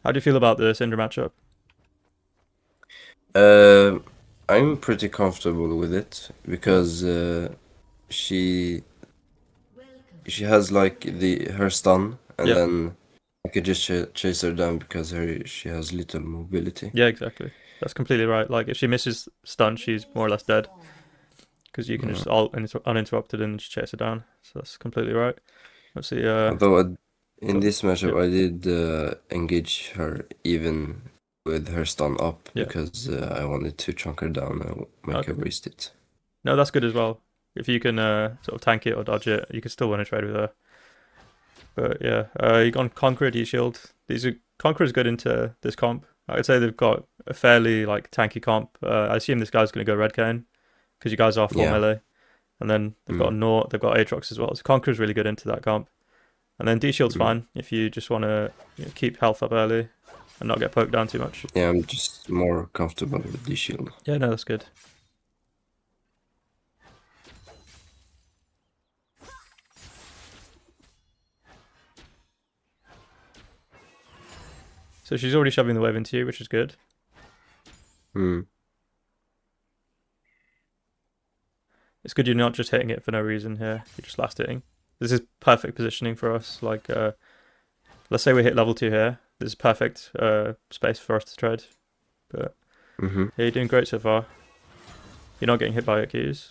How do you feel about the Syndra matchup? Uh, I'm pretty comfortable with it Yeah, because she she has like the her stun, and yeah, then I could just chase her down because she has little mobility. yeah, exactly. That's completely right. Like if she misses stun, she's more or less dead because you can Yeah. just all uninterrupted and just chase her down. So that's completely right. Let's see. Although in So this matchup yeah, I did engage her even with her stun up yeah. because I wanted to chunk her down and make her Okay. waste it. No, that's good as well. If you can sort of tank it or dodge it, you can still win a trade with her. But yeah, you got Conqueror, D Shield. These are Conqueror's good into this comp. I'd say they've got a fairly like tanky comp. I assume this guy's going to go Red Cane because you guys are full Yeah. melee. And then they've got Mm, a Nort, they've got Aatrox as well. So Conqueror's really good into that comp. And then D Shield's mm. fine if you just want to keep health up early and not get poked down too much. Yeah, I'm just more comfortable with the shield. Yeah, no, that's good. So she's already shoving the wave into you, which is good. Mm. It's good you're not just hitting it for no reason here. You're just last hitting. This is perfect positioning for us. Like, let's say we hit level 2 here. This is perfect space for us to trade. But Mm-hmm. yeah, you're doing great so far. You're not getting hit by your keys.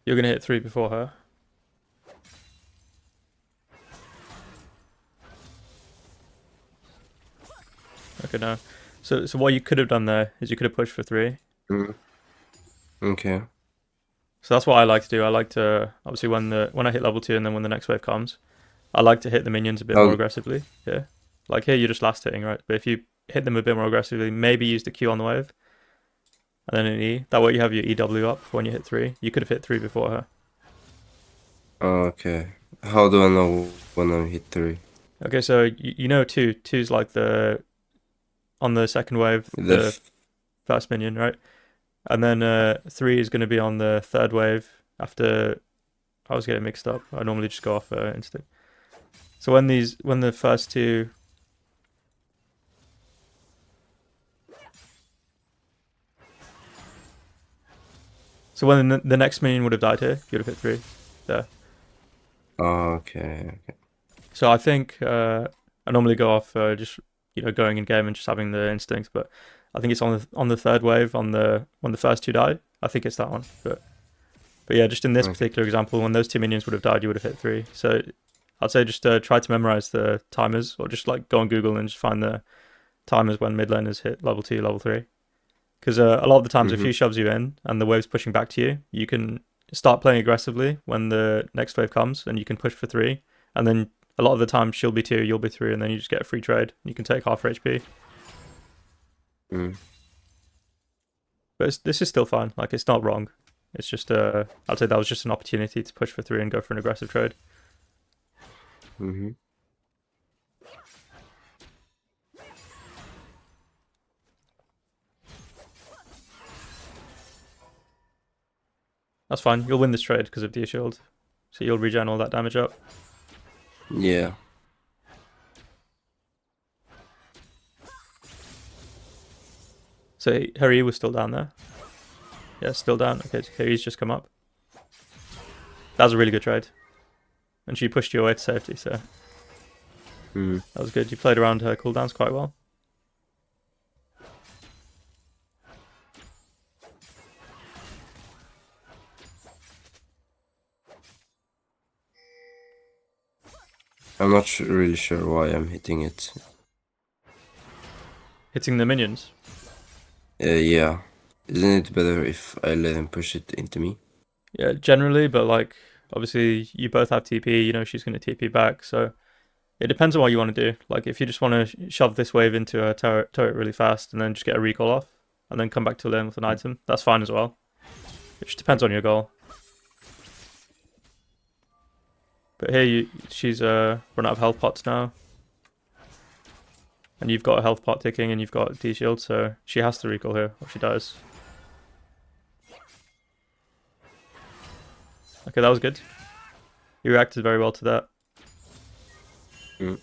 You're going to hit 3 before her. Okay, no. So what you could have done there is you could have pushed for 3. Mm. Okay. So that's what I like to do. I like to obviously when I hit level 2 and then when the next wave comes, I like to hit the minions a bit more How aggressively. Yeah. Like here you're just last hitting, right? But if you hit them a bit more aggressively, maybe use the Q on the wave and then an E. That way you have your EW up for when you hit 3. You could have hit 3 before her. okay. How do I know when I'm hit three? Okay, so you know 2. Two's like the on the second wave, The the f first minion, right? And then 3 is going to be on the third wave after. I was getting mixed up. I normally just go off instinct. So when the first two. So when the next minion would have died here, you would have hit 3 there. okay. So I think I normally go off just going in game and just having the instinct, but I think it's on the third wave on the when the first 2 die. I think it's that one, but yeah, just in this Okay. particular example, when those 2 minions would have died, you would have hit 3. So I'd say just try to memorize the timers, or just like go on Google and just find the timers when mid laners hit level 2, level 3. Because a lot of the times, if Mm-hmm. she shoves you in and the wave's pushing back to you, you can start playing aggressively when the next wave comes, and you can push for 3. And then a lot of the time, she'll be 2, you'll be 3, and then you just get a free trade. You can take half her HP. Mm. But this is still fine. Like, it's not wrong. It's just, I'd say that was just an opportunity to push for 3 and go for an aggressive trade. Mm-hmm. That's fine. You'll win this trade because of D shield. So you'll regen all that damage up. Yeah. So her E was still down there. Yeah, still down. Okay, so her E's just come up. That was a really good trade. And she pushed you away to safety, so Mm. that was good. You played around her cooldowns quite well. I'm not really sure why I'm hitting it. Hitting the minions. Yeah. Isn't it better if I let him push it into me? Yeah, generally, but like obviously you both have TP. You know she's going to TP back, so It depends on what you want to do. Like if you just want to shove this wave into a turret really fast and then just get a recall off, and then come back to lane with an item, that's fine as well. It just depends on your goal. But here she's run out of health pots now. And you've got a health pot ticking and you've got D-shield, so she has to recall here, or she dies. Okay, that was good. You reacted very well to that. Mm.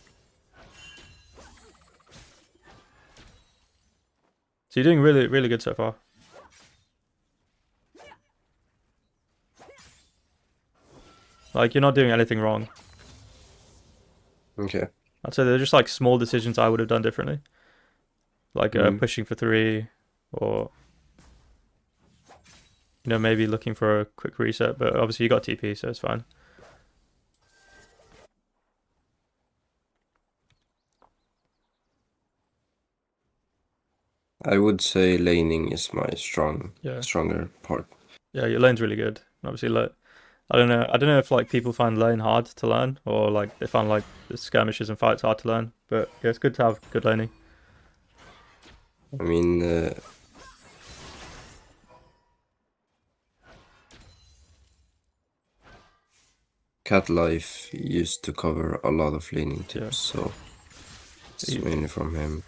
So you're doing really, really good so far. Like, you're not doing anything wrong. Okay. I'd say they're just like small decisions I would have done differently. Like pushing for 3, or maybe looking for a quick reset, but obviously you got TP, so it's fine. I would say laning is my Yeah. stronger part. Yeah, your lane's really good. Obviously, like, I don't know if like people find lane hard to learn, or like they find like the skirmishes and fights hard to learn. But yeah, it's good to have good laning. I mean, Cat Life used to cover a lot of laning tips, Yeah. so it's mainly from him.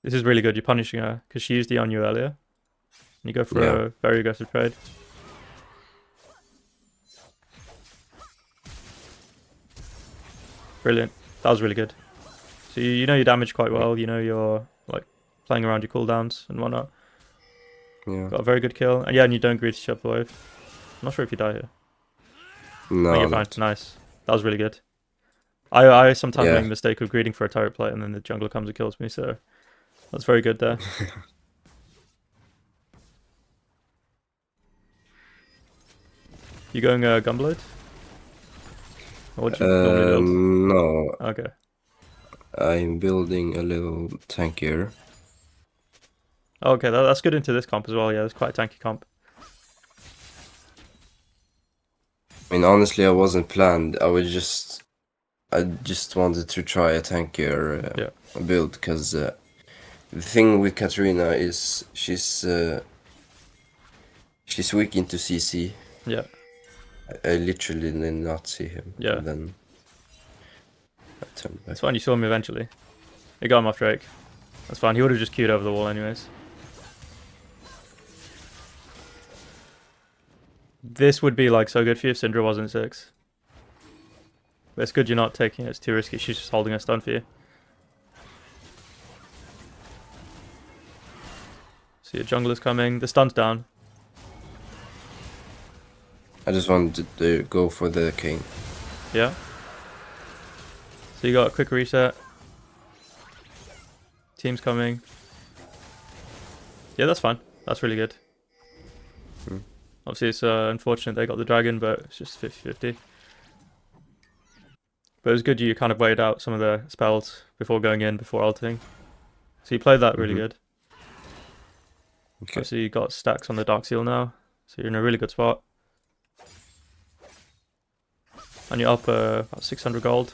This is really good. You're punishing her because she used the on you earlier. And you go for a very aggressive trade. Brilliant. That was really good. So you know your damage quite well. You know you're like playing around your cooldowns and whatnot. Yeah. Got a very good kill. And yeah, and you don't greed to shove the wave. I'm not sure if you die here. No, Oh, you're fine. Nice. That was really good. I sometimes Yeah. make the mistake of greeting for a turret plate and then the jungler comes and kills me, so that's very good there. You going Gunblade? Or what do you normally build? No, Okay. I'm building a little tankier. Oh, okay, that's good into this comp as well. Yeah, it's quite a tanky comp. I mean, honestly, I wasn't planned. I just wanted to try a tankier build because the thing with Katarina is she's weak into CC. Yeah. I literally did not see him. Yeah. And then I turned back. It's fine, you saw him eventually. It got him off Drake. That's fine, he would have just queued over the wall anyways. This would be like so good for you if Syndra wasn't 6. But it's good you're not taking it, it's too risky, she's just holding a stun for you. So your jungler's coming, the stun's down. I just wanted to go for the king. Yeah. So you got a quick reset. Team's coming. Yeah, that's fine. That's really good. Obviously, it's unfortunate they got the dragon, but it's just 50-50. But it was good you kind of weighed out some of the spells before going in, before ulting. So you played that really good. Okay. Obviously, you got stacks on the Dark Seal now, so you're in a really good spot. And you're up about 600 gold.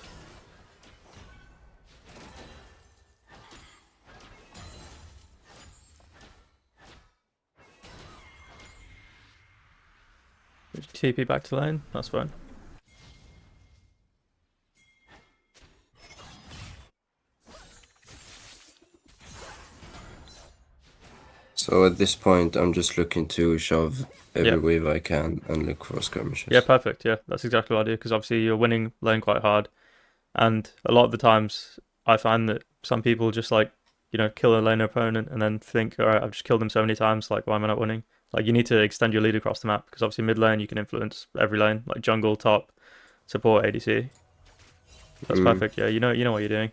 TP back to lane, that's fine. So at this point, I'm just looking to shove every wave I can and look for skirmishes. Yeah, perfect. Yeah, that's exactly what I do, because obviously you're winning lane quite hard. And a lot of the times, I find that some people just like, kill a lane opponent and then think, all right, I've just killed them so many times, like, why am I not winning? Like, you need to extend your lead across the map, because obviously mid lane, you can influence every lane, like jungle, top, support, ADC. That's perfect, yeah, you know what you're doing.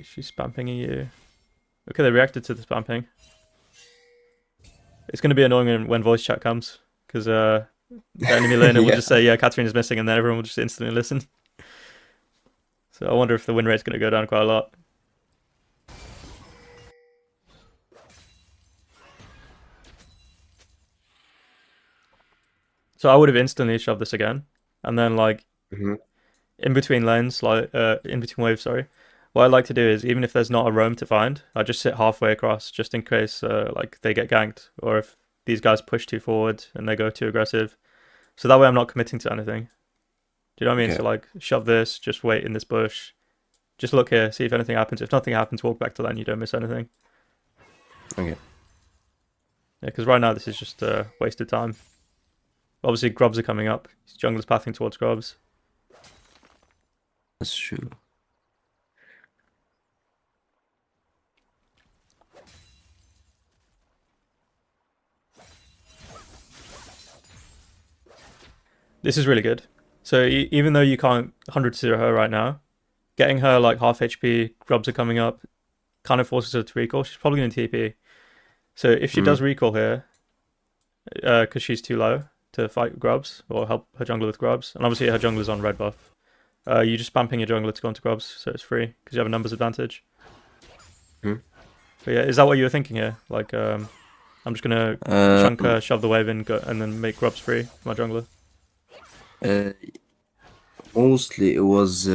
She's spam pinging you. Okay, they reacted to the spam ping. It's going to be annoying when voice chat comes, because the enemy laner will just say, yeah, Katarina's missing, and then everyone will just instantly listen. So I wonder if the win rate's going to go down quite a lot. So I would have instantly shoved this again, and then like Mm-hmm. in between lanes, like in between waves. Sorry. What I like to do is even if there's not a roam to find, I just sit halfway across just in case like they get ganked or if these guys push too forward and they go too aggressive. So that way I'm not committing to anything. Do you know what I mean? Okay. So like shove this, just wait in this bush, just look here, see if anything happens. If nothing happens, walk back to lane. You don't miss anything. Okay. Yeah, because right now this is just wasted time. Obviously, grubs are coming up. Jungler's pathing towards grubs. That's true. This is really good. So even though you can't 100-0 her right now, getting her like half HP, grubs are coming up, kind of forces her to recall. She's probably going to TP. So if she does recall here, because she's too low to fight grubs or help her jungler with grubs, and obviously her jungler's on red buff, you just spam ping your jungler to go into grubs, so it's free because you have a numbers advantage. Mm-hmm. But yeah, is that what you were thinking here? Like, I'm just gonna chunk her, shove the wave in, and then make grubs free for my jungler. Mostly it was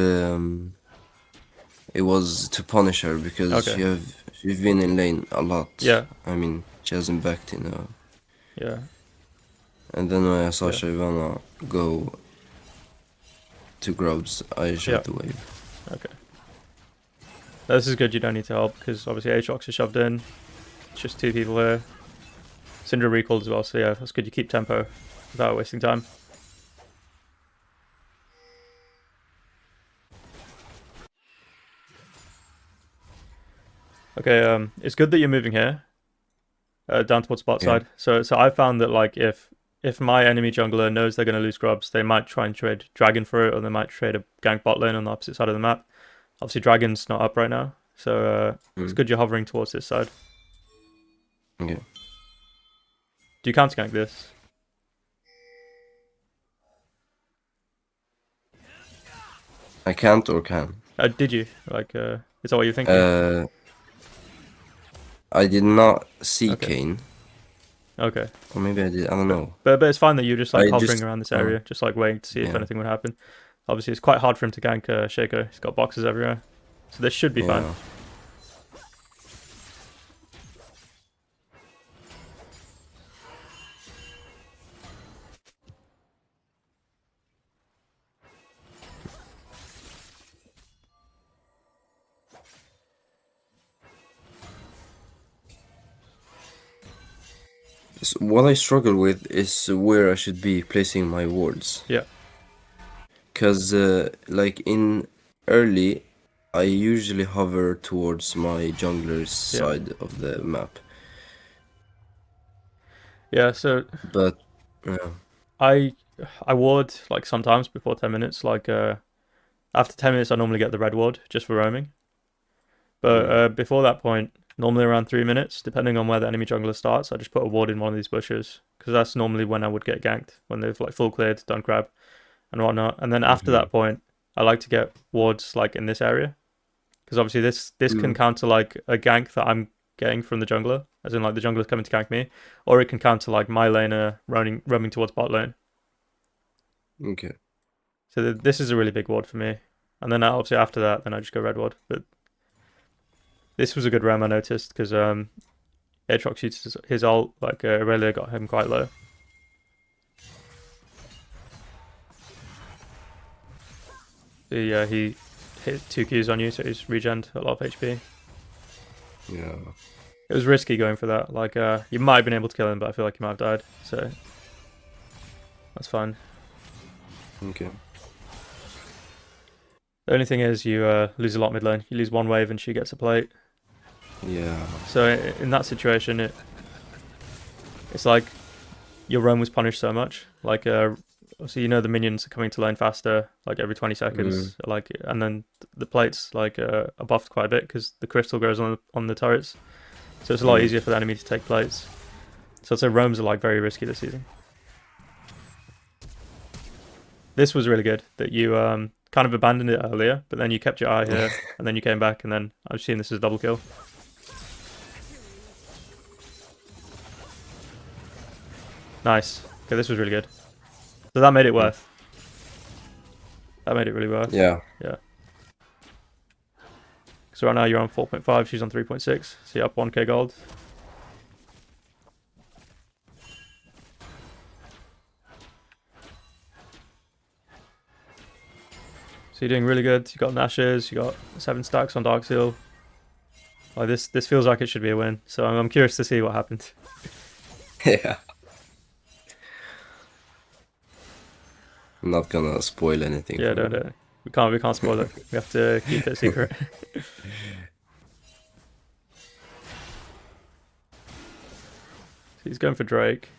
to punish her because Okay. she's been in lane a lot. Yeah. I mean, she hasn't backed in her. Yeah. And then when I saw Yeah. Shyvana go to grubs, I Yeah. shoved the wave. Okay. This is good. You don't need to help because obviously Aatrox is shoved in. It's just two people here. Syndra recalled as well, so yeah, that's good. You keep tempo without wasting time. Okay, it's good that you're moving here, down towards bot Yeah. side. So I found that like if my enemy jungler knows they're gonna lose grubs, they might try and trade dragon for it, or they might trade a gank bot lane on the opposite side of the map. Obviously, dragon's not up right now, so it's good you're hovering towards this side. Okay. Do you counter gank this? I can't or can. Did you like? Is that what you're thinking? I did not see Okay. Kane. Okay. Or maybe I did. I don't know. But it's fine that you're just like I hovering just around this area, just like waiting to see if anything would happen. Obviously, it's quite hard for him to gank Shaco. He's got boxes everywhere, so this should be fine. So what I struggle with is where I should be placing my wards. Yeah. Because, like in early, I usually hover towards my jungler's side of the map. Yeah, so. But, yeah. I ward like sometimes before 10 minutes. Like after 10 minutes, I normally get the red ward just for roaming. But before that point, normally around 3 minutes, depending on where the enemy jungler starts, I just put a ward in one of these bushes because that's normally when I would get ganked, when they've like full cleared, done grab, and whatnot. And then after that point, I like to get wards like in this area because obviously this can counter like a gank that I'm getting from the jungler, as in like the jungler's coming to gank me, or it can counter like my laner roaming towards bot lane. Okay. So this is a really big ward for me. And then obviously after that, then I just go red ward. But this was a good roam I noticed because Aatrox shoots his ult, like Aurelia got him quite low. So yeah, he hit 2 Qs on you, so he's regened a lot of HP. Yeah. It was risky going for that. Like you might have been able to kill him, but I feel like he might have died. So that's fine. Okay. The only thing is you lose a lot mid lane. You lose one wave and she gets a plate. Yeah. So in that situation, it's like your roam was punished so much. Like so you know the minions are coming to lane faster, like every 20 seconds. Like and then the plates like are buffed quite a bit because the crystal goes on the turrets. So it's a lot easier for the enemy to take plates. So I'd say roams are like very risky this season. This was really good that you kind of abandoned it earlier, but then you kept your eye here, and then you came back, and then I've seen this as a double kill. Nice. Okay, this was really good. So that made it worth. That made it really worth. Yeah. Yeah. So right now you're on 4.5, she's on 3.6. So you're up 1k gold. So you're doing really good. You got Nashes, you got 7 stacks on Dark Seal. Like this feels like it should be a win. So I'm curious to see what happened. Yeah. I'm not gonna spoil anything. Yeah, don't. We can't spoil it. We have to keep it a secret. He's going for Drake.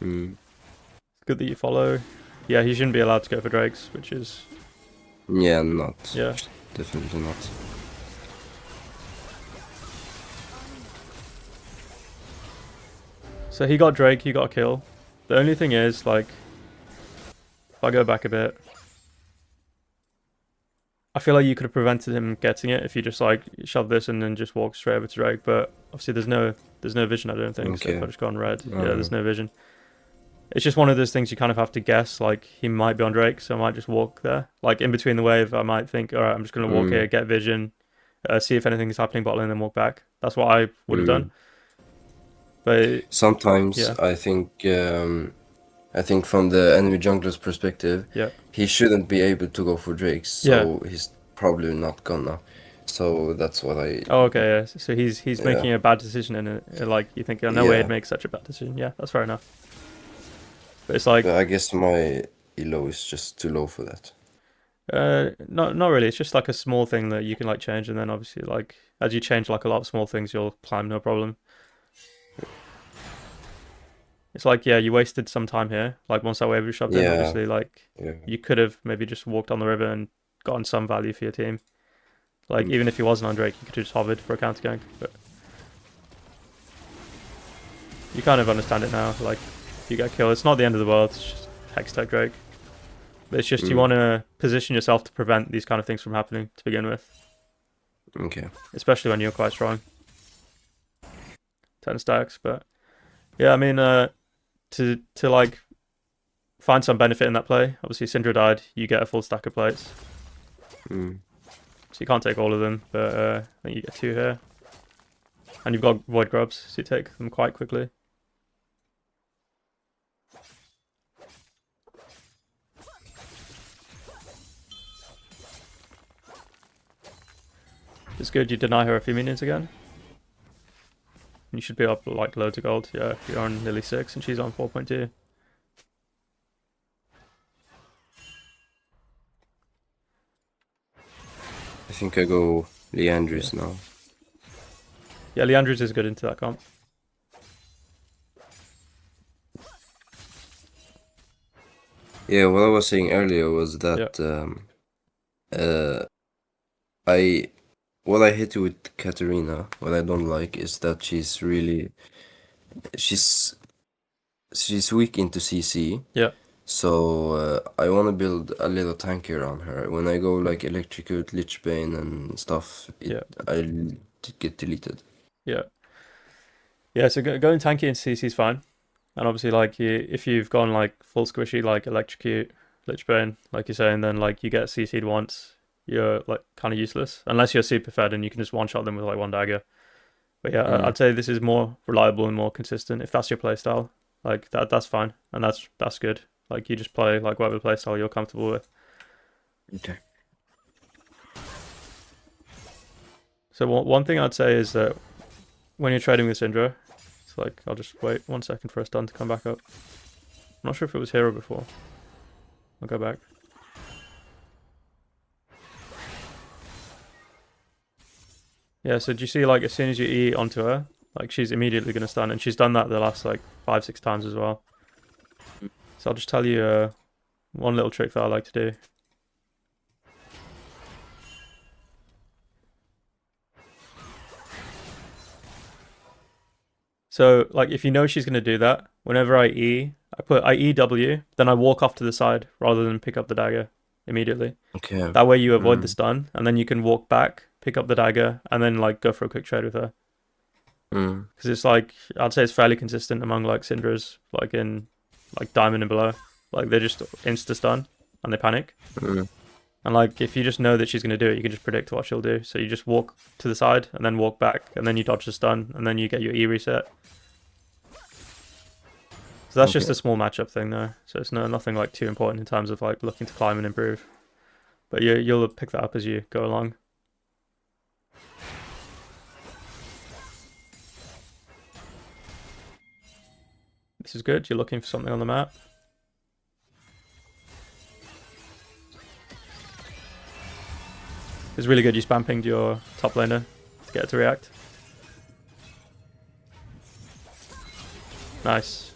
Mm. It's good that you follow. Yeah, he shouldn't be allowed to go for Drakes, which is... Yeah, not. Yeah. Definitely not. So he got Drake, he got a kill. The only thing is, like... If I go back a bit... I feel like you could have prevented him getting it if you just, like, shove this and then just walk straight over to Drake, but obviously there's no vision, I don't think, Okay. so if I just go on red, yeah, there's no vision. It's just one of those things you kind of have to guess, like, he might be on Drake, so I might just walk there. Like, in between the wave, I might think, alright, I'm just going to walk here, get vision, see if anything's happening bot lane, and then walk back. That's what I would have done. But sometimes, yeah. I think from the enemy jungler's perspective, he shouldn't be able to go for Drakes, so he's probably not gonna. So that's what I... Oh, okay, yeah. So he's making a bad decision, and like, you think, oh, no way he'd make such a bad decision. Yeah, that's fair enough. But it's like... But I guess my elo is just too low for that. Not really. It's just like a small thing that you can like change, and then obviously, like, as you change like a lot of small things, you'll climb no problem. It's like, yeah, you wasted some time here. Like, once that wave was shoved in, obviously, like, you could have maybe just walked on the river and gotten some value for your team. Like, even if he wasn't on Drake, you could have just hovered for a counter gank. But you kind of understand it now. Like, you get killed, it's not the end of the world. It's just Hextech Drake. But it's just you want to position yourself to prevent these kind of things from happening to begin with. Okay. Especially when you're quite strong. 10 stacks, but yeah, I mean, to like find some benefit in that play. Obviously, Syndra died. You get a full stack of plates. So you can't take all of them, but I think you get 2 here. And you've got Void Grubs, so you take them quite quickly. It's good you deny her a few minions again. You should be up like loads of gold. Yeah, you're on nearly 6 and she's on 4.2. I think I go Leandris now. Yeah, Leandris is good into that comp. Yeah, what I was saying earlier was that what I hate with Katarina, what I don't like, is that she's weak into CC. Yeah. So I want to build a little tankier on her. When I go like electrocute, Lichbane and stuff, I get deleted. Yeah. Yeah, so going tanky into CC is fine. And obviously, like, if you've gone like full squishy, like electrocute, Lichbane, like you're saying, then like you get CC'd once, you're like kind of useless. Unless you're super fed and you can just one-shot them with like 1 dagger. But yeah, I'd say this is more reliable and more consistent. If that's your playstyle, like that's fine. And that's good. Like, you just play like whatever playstyle you're comfortable with. Okay. So one thing I'd say is that when you're trading with Syndra, it's like, I'll just wait 1 second for a stun to come back up. I'm not sure if it was hero before. I'll go back. Yeah, so do you see, like, as soon as you E onto her, like, she's immediately going to stun, and she's done that the last like 5-6 times as well. So I'll just tell you one little trick that I like to do. So, like, if you know she's going to do that, whenever I E W, then I walk off to the side rather than pick up the dagger immediately. Okay. That way you avoid the stun, and then you can walk back, pick up the dagger, and then like go for a quick trade with her. Because it's like, I'd say it's fairly consistent among like Syndra's, like in like Diamond and below. Like they just insta stun and they panic. Mm. And like if you just know that she's gonna do it, you can just predict what she'll do. So you just walk to the side and then walk back, and then you dodge the stun, and then you get your E reset. So that's just Okay. a small matchup thing though. So it's nothing like too important in terms of like looking to climb and improve. But you'll pick that up as you go along. This is good. You're looking for something on the map. It's really good. You spam pinged your top laner to get it to react. Nice.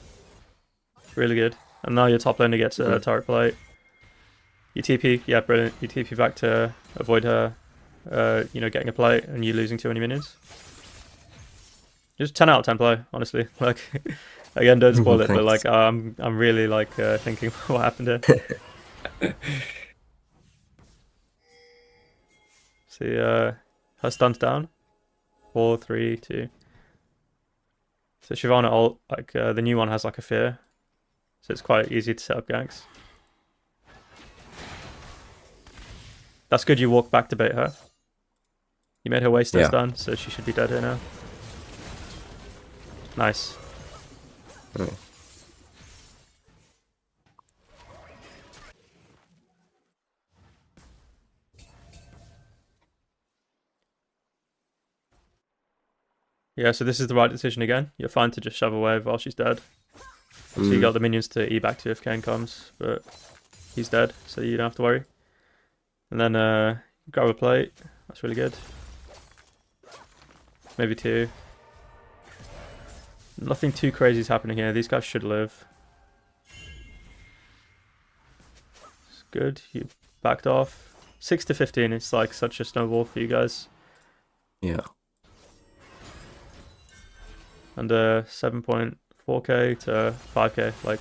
Really good. And now your top laner gets a turret plate. You TP, yeah, brilliant. You TP back to avoid her, getting a plate and you losing too many minions. Just 10 out of 10 play, honestly. Like, again, don't spoil it, but like, I'm really like thinking what happened here. See, her stun's down. 4, 3, 2. So Shyvana ult, like the new one has like a fear, so it's quite easy to set up ganks. That's good. You walk back to bait her. You made her waste her stun, so she should be dead here now. Nice. Oh. Yeah, so this is the right decision again. You're fine to just shove away while she's dead. So you got the minions to E back to if Kane comes, but he's dead, so you don't have to worry. And then grab a plate. That's really good. Maybe 2. Nothing too crazy is happening here. These guys should live. It's good. You backed off. 6 to 15. It's like such a snowball for you guys. Yeah. And 7.4k to 5k. Like,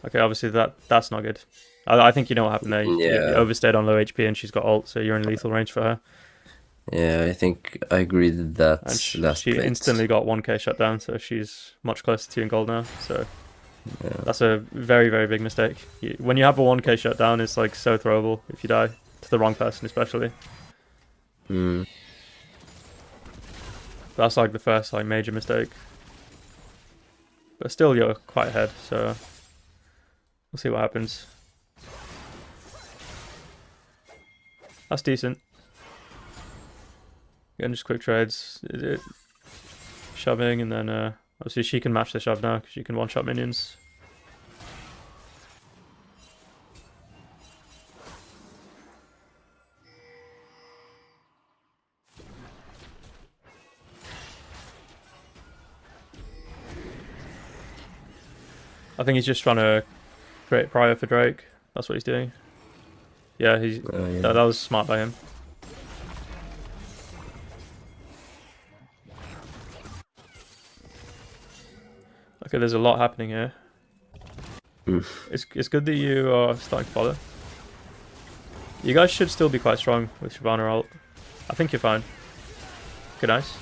okay, obviously that's not good. I think you know what happened there. You overstayed on low HP and she's got ult, so you're in lethal range for her. Yeah, I think I agreed with that. And she instantly got 1k shut down, so she's much closer to you in gold now. So that's a very, very big mistake. When you have a 1k shut down, it's like so throwable if you die to the wrong person, especially. That's like the first like major mistake. But still, you're quite ahead, so we'll see what happens. That's decent. Again, just quick trades. Shoving, and then obviously she can match the shove now because she can one-shot minions. I think he's just trying to create prior for Drake. That's what he's doing. Yeah, that was smart by him. Okay, there's a lot happening here. It's good that you are starting to follow. You guys should still be quite strong with Shyvana ult. I think you're fine. Okay, nice.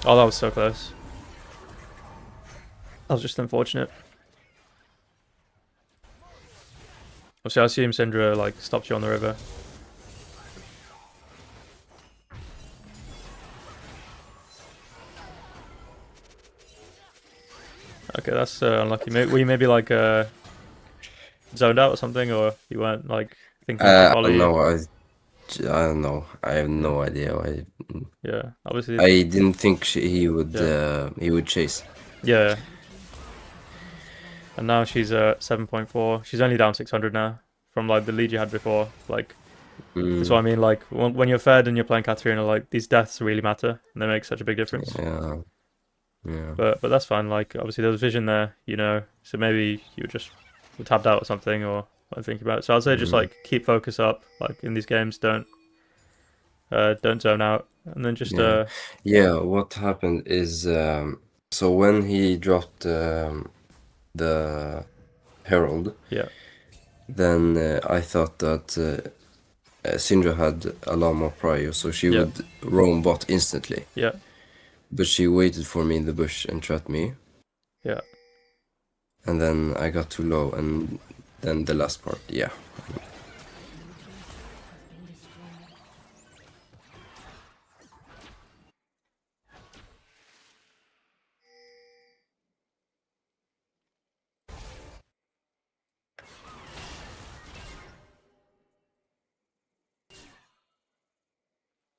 Oh, that was so close. That was just unfortunate. Obviously, I assume Syndra like stopped you on the river. Okay, that's unlucky. Were you maybe like zoned out or something, or you weren't like thinking to follow you? No, I don't know. I have no idea. Yeah, obviously. I didn't think he would chase. Yeah. And now she's at 7.4. She's only down 600 now from like the lead you had before. Like, that's what I mean. Like when you're fed and you're playing Katarina, like these deaths really matter and they make such a big difference. Yeah. Yeah. But that's fine. Like obviously there was vision there, So maybe you were tapped out or something, or I'm thinking about it. So I'd say just like keep focus up. Like in these games, don't zone out, and then just Yeah. What happened is so when he dropped the Herald, yeah, then I thought that Syndra had a lot more prio, so she Yeah. would roam bot instantly. Yeah. But she waited for me in the bush and trapped me. Yeah. And then I got too low, and then the last part, yeah.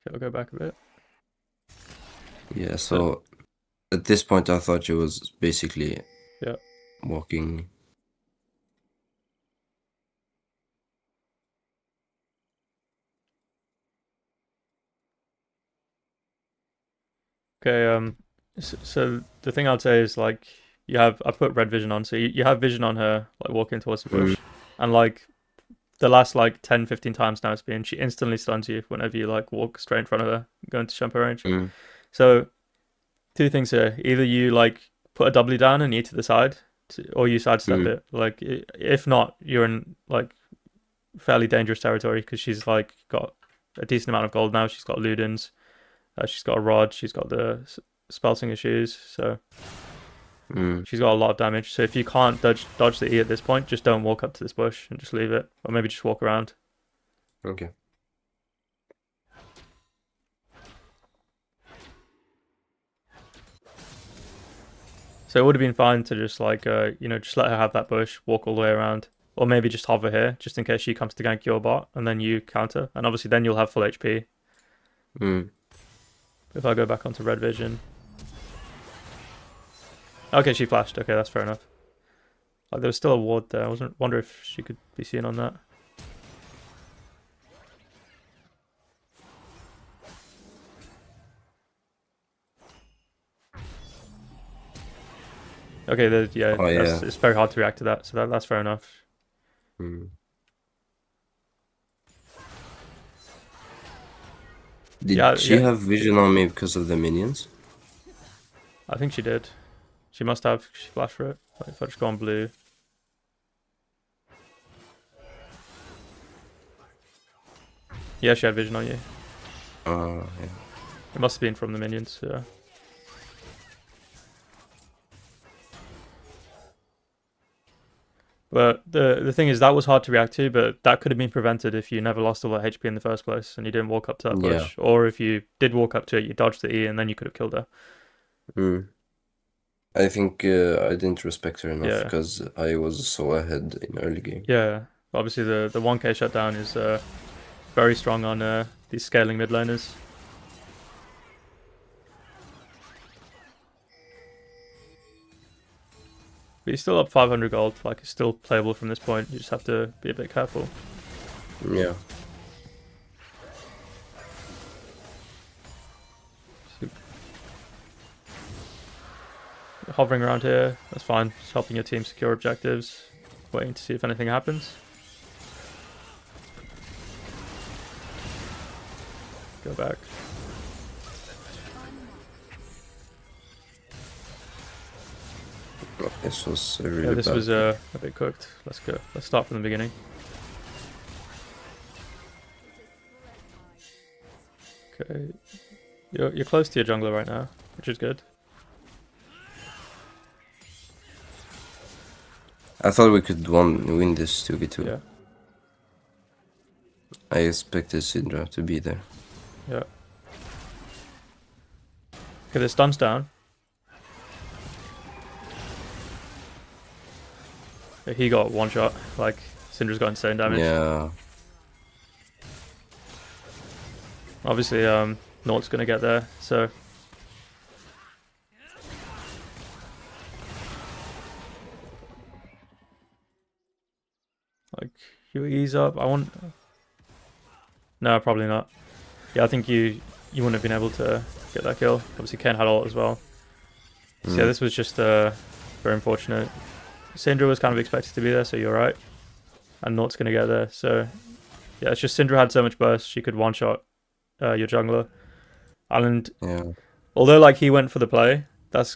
Okay, I'll go back a bit. Yeah, so at this point I thought she was basically walking. Okay, so the thing I'd say is like I put red vision on, so you have vision on her like walking towards the bush, and like the last like 10-15 times now it's been she instantly stuns you whenever you like walk straight in front of her going to jump her range. So two things here: either you like put a W down and knee to the side, or you sidestep it. Like if not, you're in like fairly dangerous territory because she's like got a decent amount of gold now. She's got Ludens, she's got a rod, she's got the Spellsinger shoes, so she's got a lot of damage. So if you can't dodge the E at this point, just don't walk up to this bush and just leave it, or maybe just walk around. Okay. So it would have been fine to just like just let her have that bush, walk all the way around, or maybe just hover here just in case she comes to gank your bot, and then you counter, and obviously then you'll have full HP. If I go back onto red vision. Okay, she flashed. Okay, that's fair enough. Like, there was still a ward there. I wonder if she could be seen on that. Okay, it's very hard to react to that, so that's fair enough. Did she have vision on me because of the minions? I think she did. She must have. She flashed for it. Like, if I just go on blue. Yeah, she had vision on you. Yeah. It must have been from the minions, yeah. But the thing is, that was hard to react to, but that could have been prevented if you never lost all that HP in the first place and you didn't walk up to that bush. Or if you did walk up to it, you dodged the E and then you could have killed her. I think I didn't respect her enough because I was so ahead in early game. Yeah, obviously the 1k shutdown is very strong on these scaling mid laners. But you're still up 500 gold, like it's still playable from this point. You just have to be a bit careful. Yeah. Hovering around here, that's fine. Just helping your team secure objectives. Waiting to see if anything happens. Go back. This was really this bad. was a bit cooked. Let's go. Let's start from the beginning. Okay. You're close to your jungler right now, which is good. I thought we could win this 2v2. Yeah. I expected Syndra to be there. Yeah. Okay, the stun's down. Okay, he got one shot. Like, Syndra's got insane damage. Yeah. Obviously, Naught's gonna get there, so. Like, you ease up. I want. No, probably not. Yeah, I think you wouldn't have been able to get that kill. Obviously, Ken had ult as well. So yeah, this was just very unfortunate. Syndra was kind of expected to be there, so you're right. And Naught's gonna get there, so yeah, it's just Syndra had so much burst, she could one-shot your jungler. And although like he went for the play, that's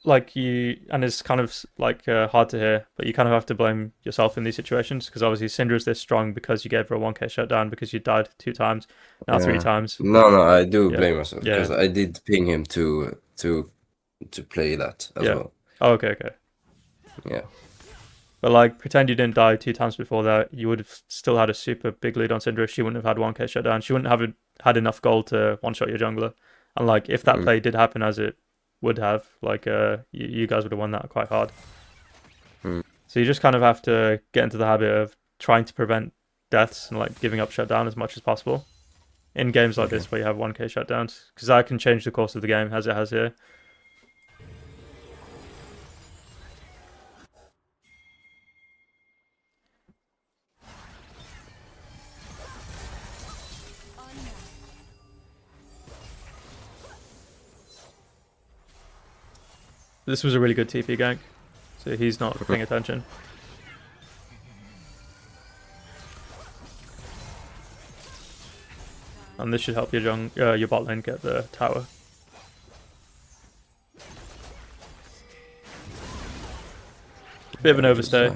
like and it's kind of like hard to hear, but you kind of have to blame yourself in these situations because obviously Syndra is this strong because you gave her a 1k shutdown because you died 2 times, now 3 times. No, I do Yeah, blame myself yeah, because I did ping him to play that as yeah. well. Oh, okay, okay. Yeah. But like, pretend you didn't die 2 times before that, you would have still had a super big lead on Syndra. She wouldn't have had 1k shutdown. She wouldn't have had enough gold to one-shot your jungler. And like, if that Mm. play did happen as it would have, like, you guys would have won that quite hard. Mm. So you just kind of have to get into the habit of trying to prevent deaths and like giving up shutdown as much as possible in games like Okay. this where you have 1k shutdowns, because that can change the course of the game as it has here. This was a really good TP gank, so he's not paying attention. And this should help your bot lane get the tower. Bit of an overstay.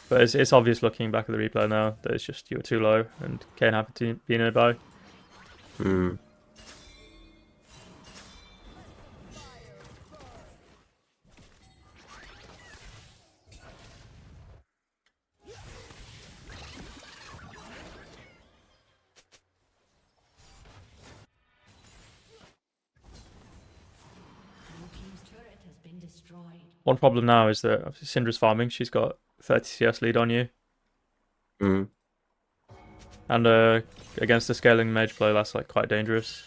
But it's obvious looking back at the replay now that it's just you were too low and Kane happened to be nearby. Mm. One problem now is that Syndra's farming. She's got 30 CS lead on you. Mm. And against the scaling mage play, that's like quite dangerous.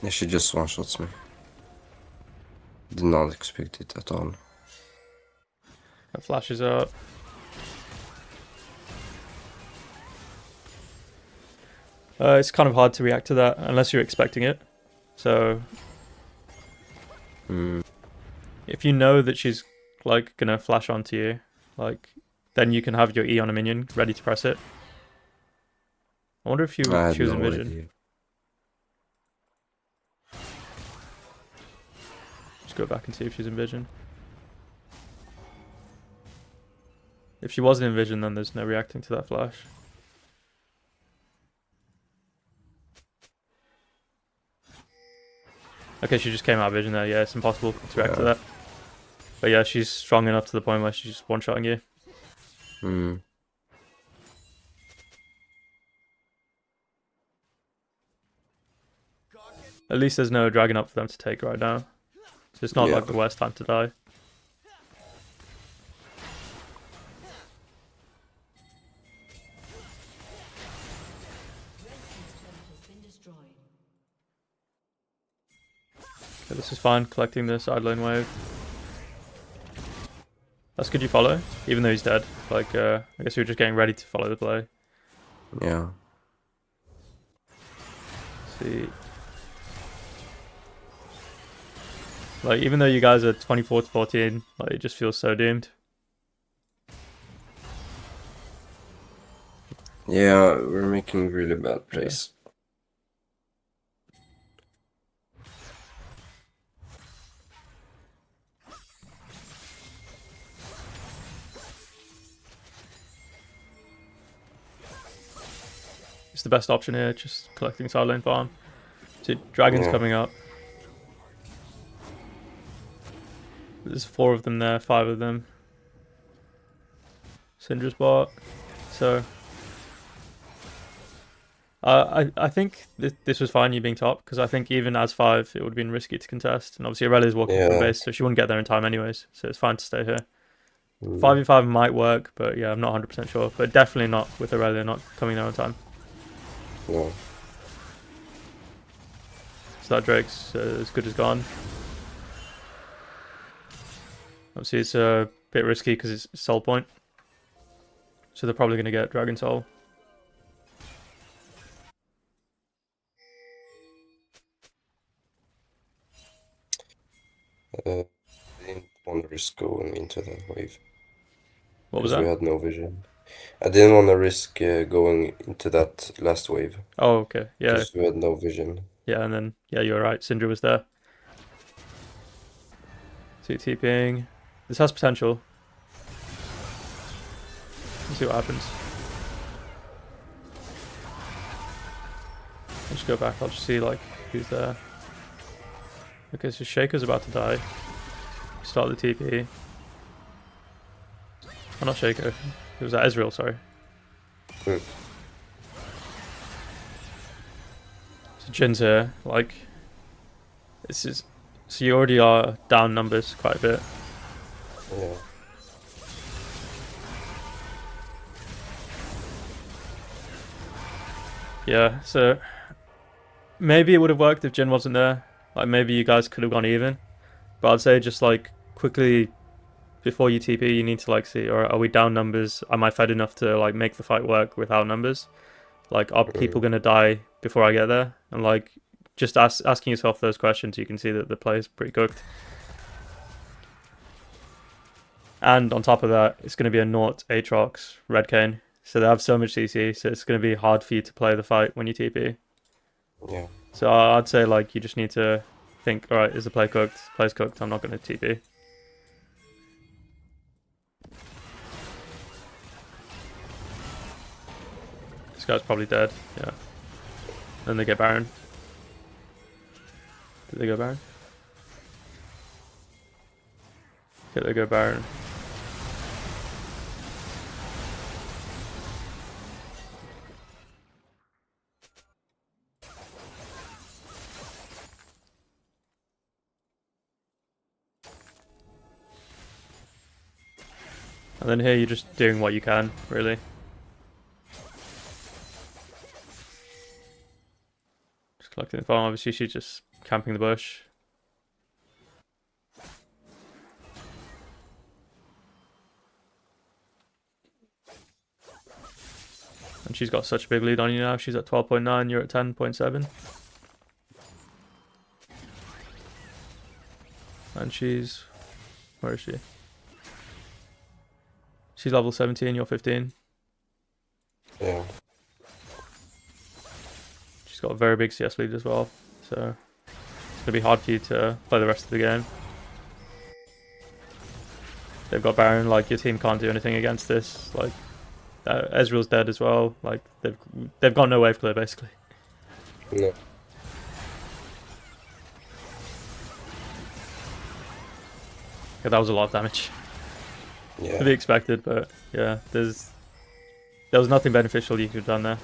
Yeah, she just one-shots me. Did not expect it at all. That flashes out. It's kind of hard to react to that unless you're expecting it. So if you know that she's like gonna flash onto you, like then you can have your E on a minion ready to press it. I wonder if she was in vision. Idea. Just go back and see if she's in vision. If she wasn't in vision, then there's no reacting to that flash. Okay, she just came out of vision there. Yeah, it's impossible to react to that. But yeah, she's strong enough to the point where she's just one-shotting you. Mm. At least there's no dragon up for them to take right now. So it's not like the worst time to die. Okay, this is fine, collecting the side lane wave. That's good you follow, even though he's dead. Like, I guess you're just getting ready to follow the play. Yeah. See. Like, even though you guys are 24 to 14, like, it just feels so doomed. Yeah, we're making really bad plays. It's the best option here, just collecting side lane farm. See, dragon's coming up. There's 4 of them there, 5 of them. Syndra's bot. So I think this was fine, you being top, because I think even as 5, it would have been risky to contest. And obviously Aurelia's walking from the base, so she wouldn't get there in time anyways. So it's fine to stay here. 5v5 might work, but yeah, I'm not 100% sure. But definitely not with Aurelia not coming there on time. No. So that Drake's as good as gone. Obviously it's a bit risky because it's soul point. So they're probably going to get Dragon Soul. I didn't want to risk going into that wave What was because we that? had no vision. I didn't want to risk going into that last wave Oh, okay. Yeah, because we had no vision. yeah, and then yeah, you were right. Syndra was there. See TPing. This has potential. Let's see what happens. I'll just go back. I'll just see like who's there. Okay, so Shaker's about to die. Start the TP. Oh, not Shaker. It was that Ezreal, sorry. Hmm. So Jin's here. Like, this is. So you already are down numbers quite a bit. Yeah. Yeah, so maybe it would have worked if Jin wasn't there. Like, maybe you guys could have gone even. But I'd say just like quickly before you TP, you need to like see, or are we down numbers? Am I fed enough to like make the fight work without numbers? Like, are people gonna die before I get there? And like, just asking yourself those questions, you can see that the play is pretty cooked. And on top of that, it's going to be a Naught Aatrox Red Cane. So they have so much CC, so it's going to be hard for you to play the fight when you TP. Yeah. So I'd say like you just need to think, all right, is the play cooked? Play's cooked. I'm not going to TP. This guy's probably dead. Yeah. Then they get Baron. Did they go Baron? Okay, they go Baron. And then here you're just doing what you can, really. Just collecting the farm. Obviously, she's just camping the bush. And she's got such a big lead on you now. She's at 12.9, you're at 10.7. And she's... Where is she? She's level 17, you're 15. Yeah. She's got a very big CS lead as well. So it's going to be hard for you to play the rest of the game. They've got Baron, like your team can't do anything against this. Like Ezreal's dead as well. Like they've got no wave clear basically. No. Yeah, that was a lot of damage. Yeah. To be expected, but yeah, there was nothing beneficial you could have done there.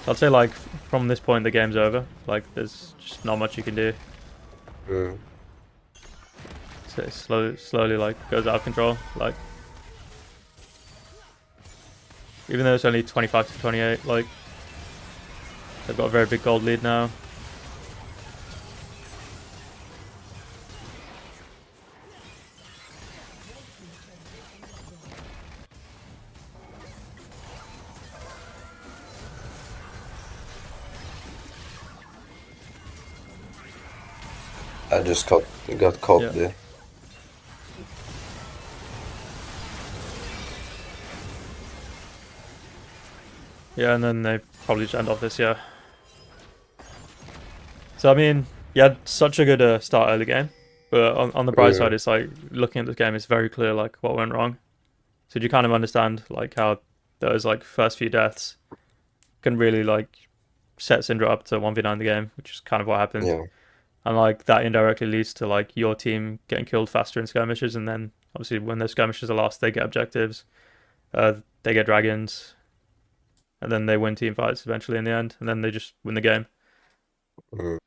I'd say like from this point the game's over. Like there's just not much you can do. Mm. So it slowly like goes out of control. Like even though it's only 25 to 28, like they've got a very big gold lead now. I just got caught Yeah. there. Yeah, and then they probably just end off this, yeah. So, I mean, you had such a good start early game. But on the bright side, it's like, looking at this game, it's very clear, like, what went wrong. So do you kind of understand, like, how those, like, first few deaths can really, like, set Syndra up to 1v9 the game, which is kind of what happened. Yeah. And, like, that indirectly leads to, like, your team getting killed faster in skirmishes. And then, obviously, when those skirmishes are lost, they get objectives. They get dragons. And then they win team fights eventually in the end. And then they just win the game. Mm.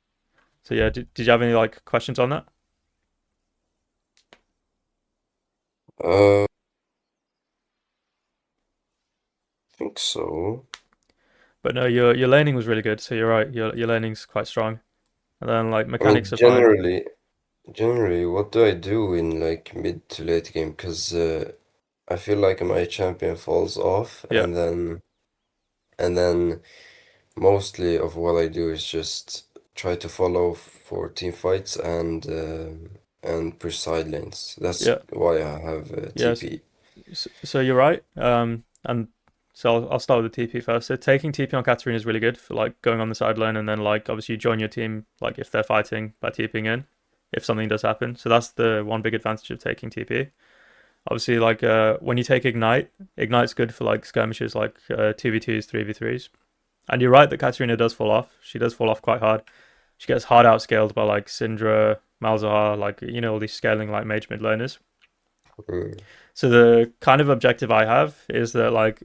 So yeah, did you have any like questions on that? I think so. But no, your laning was really good. So you're right. Your laning's quite strong. And then like I mechanics mean, are fine. generally, what do I do in like mid to late game? Because I feel like my champion falls off, Yeah, and then mostly of what I do is just try to follow for team fights and push side lanes. That's Yeah, why I have yeah. TP. So you're right. And so I'll start with the TP first. So taking TP on Katarina is really good for like going on the sideline and then like obviously you join your team like if they're fighting by TPing in, if something does happen. So that's the one big advantage of taking TP. Obviously, like when you take Ignite, Ignite's good for like skirmishes like 2v2s, 3v3s. And you're right that Katarina does fall off. She does fall off quite hard. She gets hard outscaled by like Syndra, Malzahar, like all these scaling like mage mid laners. Mm. So the kind of objective I have is that like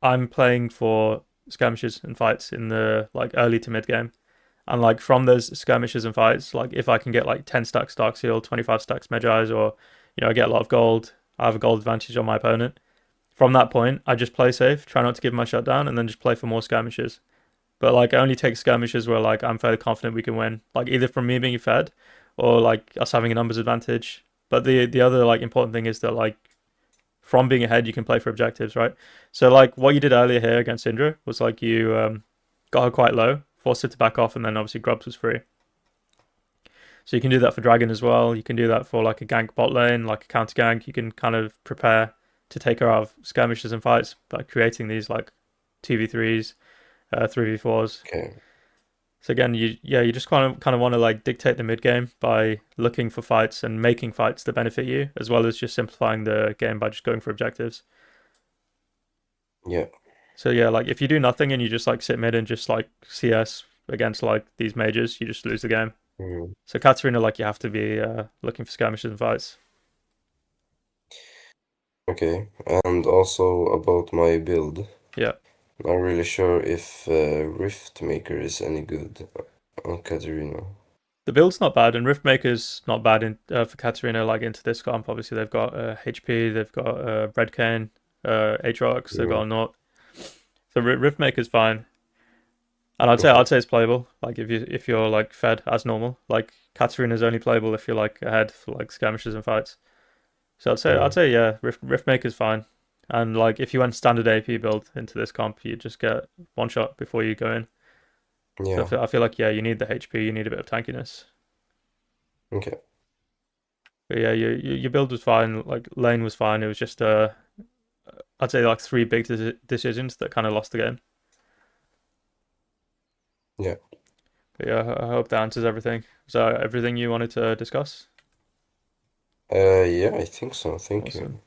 I'm playing for skirmishes and fights in the like early to mid game. And like from those skirmishes and fights, like if I can get like 10 stacks Dark Seal, 25 stacks Medjai's, or I get a lot of gold, I have a gold advantage on my opponent. From that point, I just play safe, try not to give my shutdown, and then just play for more skirmishes. But like I only take skirmishes where like I'm fairly confident we can win. Like either from me being fed or like us having a numbers advantage. But the other like important thing is that like from being ahead you can play for objectives, right? So like what you did earlier here against Indra was like you got her quite low, forced her to back off, and then obviously Grubs was free. So you can do that for Dragon as well. You can do that for like a gank bot lane, like a counter gank. You can kind of prepare to take her out of skirmishes and fights by creating these like 2v3s, 3v4s. Okay. So again, you just kind of want to like dictate the mid game by looking for fights and making fights that benefit you, as well as just simplifying the game by just going for objectives. Yeah. So yeah, like if you do nothing and you just like sit mid and just like CS against like these mages, you just lose the game. Mm. So Katarina, like you have to be looking for skirmishes and fights. Okay. And also about my build. Yeah, Not really sure if Rift Maker is any good on Katarina. the build's not bad, and Riftmaker's not bad in for Katarina. Like into this comp, obviously they've got HP, they've got Red Cane, Aatrox, they've got Mm. a Naut. So Riftmaker's fine, and I'd say Okay. it's playable. Like if you're like fed as normal, like Katarina's only playable if you're like ahead for like skirmishes and fights. So I'd Mm. say yeah, Riftmaker's fine. And like if you went standard AP build into this comp, you just get one shot before you go in. So Yeah. I feel like yeah, you need the HP, you need a bit of tankiness. Okay. But yeah, your build was fine. Like lane was fine. It was just I'd say like three big decisions that kind of lost the game. Yeah. But yeah, I hope that answers everything. So everything you wanted to discuss? Yeah, I think so. Thank you. Awesome.